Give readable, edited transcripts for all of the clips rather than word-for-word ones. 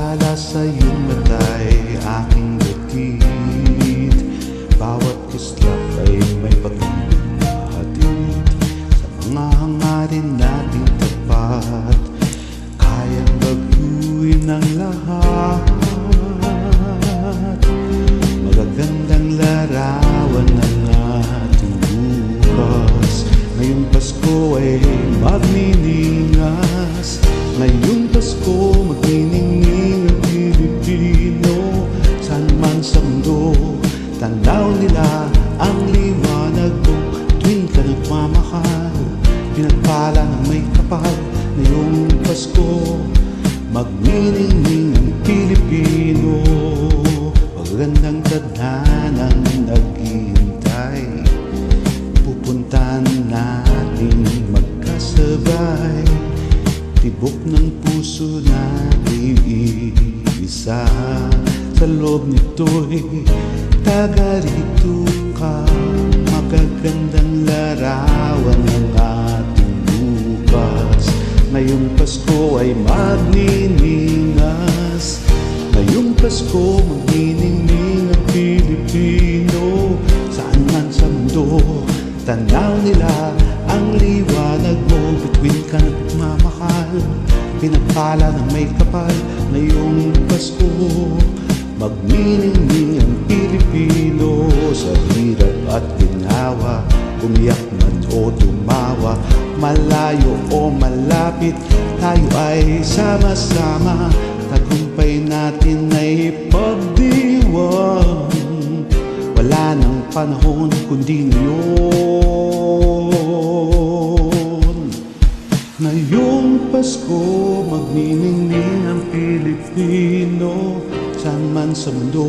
Tala sa iyong matay aking gatid. Bawat kislap ay may pag-ibig na hatid. Sa mga hangarin nating tapat, kayang baguhin ang lahat. Magagandang larawan ng ating bukas. Ngayong Pasko ay magniningas. Ngayong Pasko magniningning ang Pilipino. Saan man sa mundo, tanaw nila ang liwanag mo. Tuwing ka nagmamahal, pinagpala ng may kapal. Ngayong Pasko magniningning ang Pilipino. Magandang tadhanang naghihintay, pupuntahan natin magkasabay. Tibok ng puso natin iisa. Sa loob nito'y taga rito ka. Magagandang larawan ng ating bukas. Ngayong Pasko ay magniningas. Ngayong Pasko magniningning ang Pilipino. Saan man sa mundo, tanaw nila ang liwanag mo. Bituin ka nagmamahal, pinagpala ng may kapal. Ngayong Pasko magniningning ang Pilipino. Sa hirap at ginawa, umiyak man o tumawa, malayo o malapit, tayo ay sama-sama. Tagumpay natin ay pagdiwang. Wala nang panahon kundi ngayon. Ngayong Pasko magniningning ang Pilipino. Saan man sa mundo,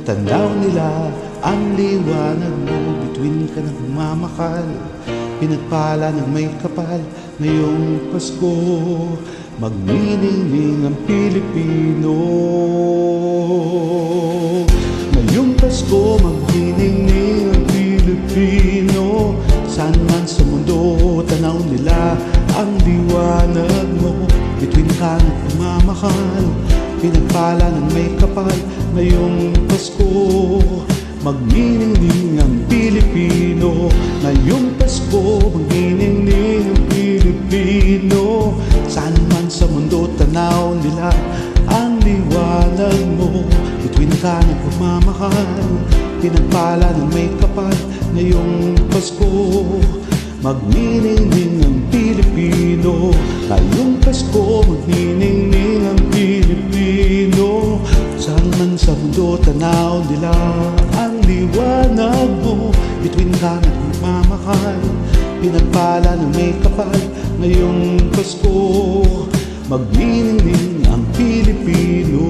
tanaw nila ang liwanag mo. Bituin ka ng mamakal, pinagpala ng may kapal. Ngayong Pasko magniningning ang Pilipino. Ngayong Pasko magniningning ang Pilipino. Saan man sa mundo, tanaw nila ang liwanag mo. Bituin ka ng pumamahal, pinagpala ng may kapal. Ngayong Pasko magniningning ang Pilipino. Ngayong Pasko magniningning ang Pilipino. Saan man sa mundo, tanaw nila ang liwanag mo. Bituin ka ng pagmamahal, pinagpala ng may kapal. Ngayong Pasko magniningning ang Pilipino. Ngayong Pasko magniningning ang Pilipino. Saan man sa mundo, tanaw nila ang liwanag mo. Bituin ka ng pagmamahal, pinagpala ng may kapal. Ngayong Pasko magniningning ang Pilipino.